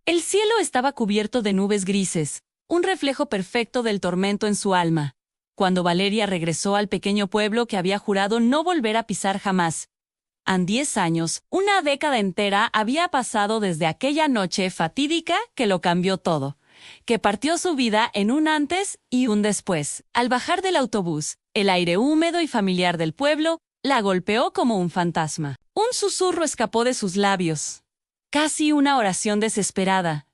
El cielo estaba cubierto de nubes grises, un reflejo perfecto del tormento en su alma. Cuando Valeria regresó al pequeño pueblo que había jurado no volver a pisar jamás. En 10 años, una década entera había pasado desde aquella noche fatídica que lo cambió todo, que partió su vida en un antes y un después. Al bajar del autobús, el aire húmedo y familiar del pueblo la golpeó como un fantasma. Un susurro escapó de sus labios. Casi una oración desesperada.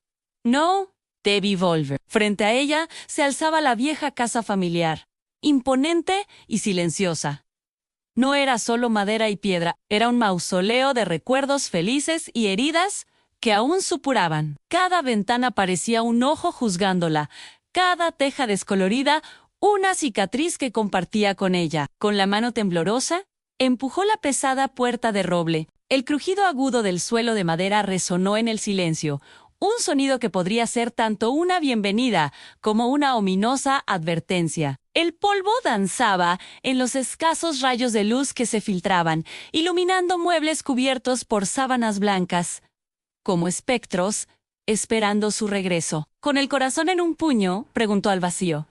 No, debí volver. Frente a ella se alzaba la vieja casa familiar, imponente y silenciosa. No era solo madera y piedra, era un mausoleo de recuerdos felices y heridas que aún supuraban. Cada ventana parecía un ojo juzgándola, cada teja descolorida una cicatriz que compartía con ella. Con la mano temblorosa, empujó la pesada puerta de roble. El crujido agudo del suelo de madera resonó en el silencio, un sonido que podría ser tanto una bienvenida como una ominosa advertencia. El polvo danzaba en los escasos rayos de luz que se filtraban, iluminando muebles cubiertos por sábanas blancas, como espectros, esperando su regreso. Con el corazón en un puño, preguntó al vacío.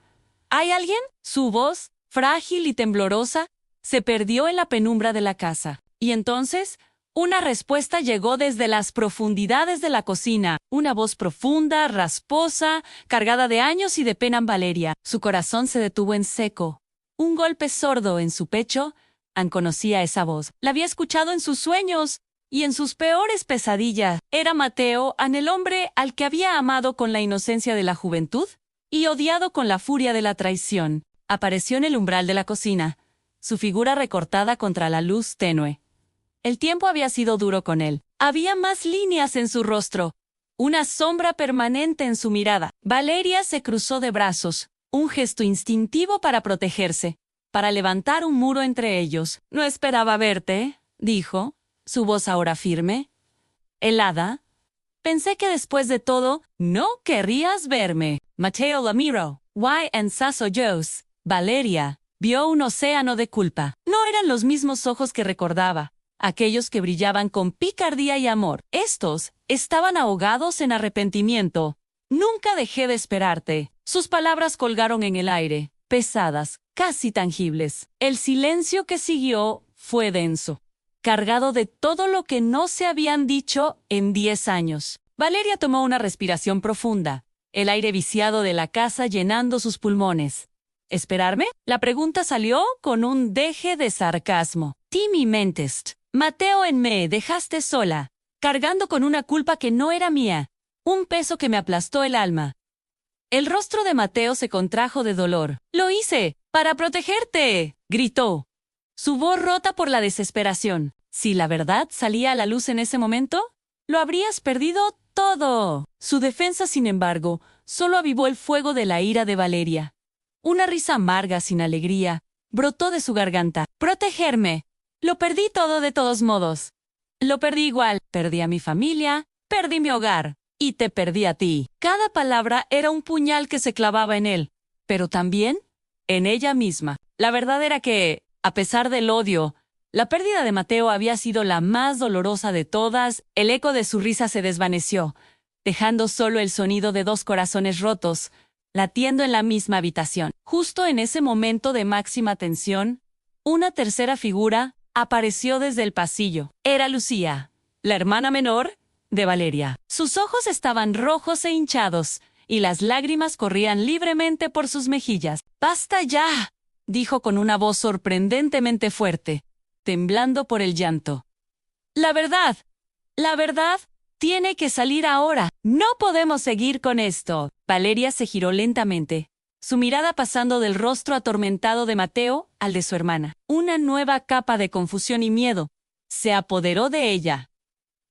¿Hay alguien? Su voz, frágil y temblorosa, se perdió en la penumbra de la casa. Y entonces, una respuesta llegó desde las profundidades de la cocina, una voz profunda, rasposa, cargada de años y de pena en Valeria. Su corazón se detuvo en seco. Un golpe sordo en su pecho. Anne conocía esa voz. La había escuchado en sus sueños y en sus peores pesadillas. Era Mateo, el hombre al que había amado con la inocencia de la juventud y odiado con la furia de la traición. Apareció en el umbral de la cocina, su figura recortada contra la luz tenue. El tiempo había sido duro con él. Había más líneas en su rostro, una sombra permanente en su mirada. Valeria se cruzó de brazos, un gesto instintivo para protegerse, para levantar un muro entre ellos. No esperaba verte, dijo, su voz ahora firme. Helada. Pensé que después de todo, no querrías verme. Mateo la miró. Why and Sasso Joes. Valeria vio un océano de culpa. No eran los mismos ojos que recordaba. Aquellos que brillaban con picardía y amor. Estos estaban ahogados en arrepentimiento. Nunca dejé de esperarte. Sus palabras colgaron en el aire, pesadas, casi tangibles. El silencio que siguió fue denso, cargado de todo lo que no se habían dicho en 10 años. Valeria tomó una respiración profunda, el aire viciado de la casa llenando sus pulmones. ¿Esperarme? La pregunta salió con un deje de sarcasmo. Timmy mentest. Mateo, me dejaste sola, cargando con una culpa que no era mía, un peso que me aplastó el alma. El rostro de Mateo se contrajo de dolor. «Lo hice, para protegerte», gritó, su voz rota por la desesperación. Si la verdad salía a la luz en ese momento, lo habrías perdido todo. Su defensa, sin embargo, solo avivó el fuego de la ira de Valeria. Una risa amarga, sin alegría, brotó de su garganta. «Protegerme. Lo perdí todo de todos modos. Lo perdí igual. Perdí a mi familia, perdí mi hogar, y te perdí a ti». Cada palabra era un puñal que se clavaba en él, pero también en ella misma. La verdad era que, a pesar del odio, la pérdida de Mateo había sido la más dolorosa de todas. El eco de su risa se desvaneció, dejando solo el sonido de 2 corazones rotos, latiendo en la misma habitación. Justo en ese momento de máxima tensión, una tercera figura apareció desde el pasillo. Era Lucía, la hermana menor de Valeria. Sus ojos estaban rojos e hinchados, y las lágrimas corrían libremente por sus mejillas. «¡Basta ya!», dijo con una voz sorprendentemente fuerte, temblando por el llanto. La verdad tiene que salir ahora. No podemos seguir con esto». Valeria se giró lentamente, su mirada pasando del rostro atormentado de Mateo al de su hermana. Una nueva capa de confusión y miedo se apoderó de ella.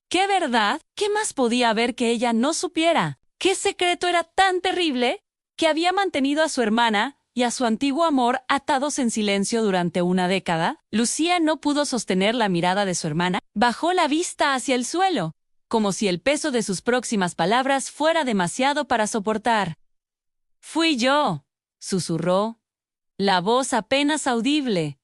¿Qué verdad? ¿Qué más podía haber que ella no supiera? ¿Qué secreto era tan terrible que había mantenido a su hermana y a su antiguo amor atados en silencio durante una década? Lucía no pudo sostener la mirada de su hermana. Bajó la vista hacia el suelo, como si el peso de sus próximas palabras fuera demasiado para soportar. «Fui yo», susurró, la voz apenas audible.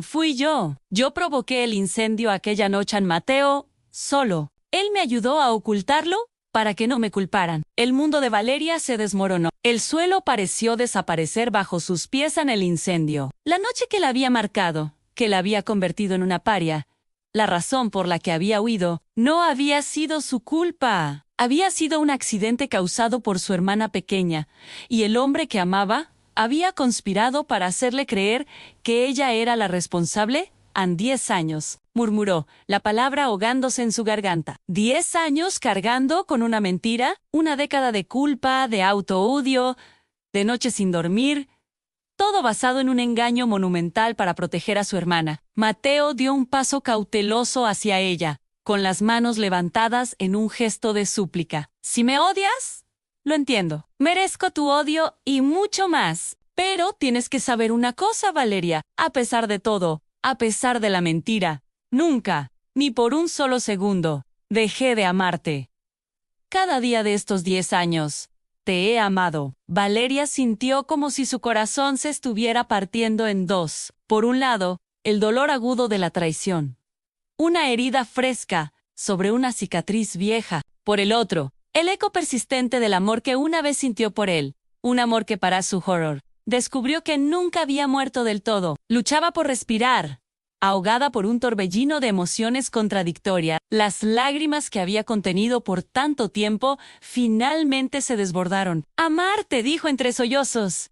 Fui yo. Yo provoqué el incendio aquella noche en Mateo, solo. Él me ayudó a ocultarlo para que no me culparan. El mundo de Valeria se desmoronó. El suelo pareció desaparecer bajo sus pies en el incendio. La noche que la había marcado, que la había convertido en una paria, la razón por la que había huido, no había sido su culpa. Había sido un accidente causado por su hermana pequeña, y el hombre que amaba había conspirado para hacerle creer que ella era la responsable. «Han 10 años», murmuró, la palabra ahogándose en su garganta. 10 años cargando con una mentira, una década de culpa, de autoodio, de noches sin dormir, todo basado en un engaño monumental para proteger a su hermana. Mateo dio un paso cauteloso hacia ella, con las manos levantadas en un gesto de súplica. «Si me odias, lo entiendo. Merezco tu odio y mucho más. Pero tienes que saber una cosa, Valeria, a pesar de todo, a pesar de la mentira, nunca, ni por un solo segundo, dejé de amarte. Cada día de estos 10 años, te he amado». Valeria sintió como si su corazón se estuviera partiendo en dos. Por un lado, el dolor agudo de la traición. Una herida fresca sobre una cicatriz vieja. Por el otro, el eco persistente del amor que una vez sintió por él. Un amor que, para su horror, descubrió que nunca había muerto del todo. Luchaba por respirar, ahogada por un torbellino de emociones contradictorias. Las lágrimas que había contenido por tanto tiempo finalmente se desbordaron. «Amarte», dijo entre sollozos,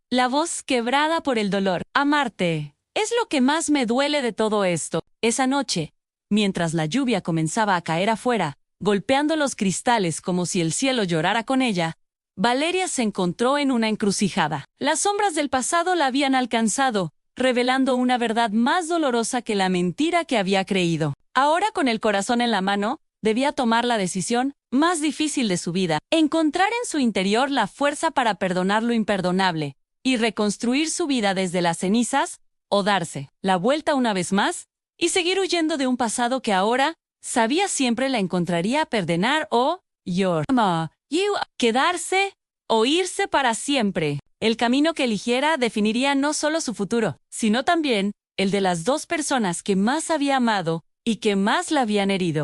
la voz quebrada por el dolor. «Amarte es lo que más me duele de todo esto». Esa noche, mientras la lluvia comenzaba a caer afuera, golpeando los cristales como si el cielo llorara con ella, Valeria se encontró en una encrucijada. Las sombras del pasado la habían alcanzado, revelando una verdad más dolorosa que la mentira que había creído. Ahora, con el corazón en la mano, debía tomar la decisión más difícil de su vida: encontrar en su interior la fuerza para perdonar lo imperdonable y reconstruir su vida desde las cenizas, o darse la vuelta una vez más y seguir huyendo de un pasado que ahora sabía siempre la encontraría a perdonar, o quedarse o irse para siempre. El camino que eligiera definiría no solo su futuro, sino también el de las dos personas que más había amado y que más la habían herido.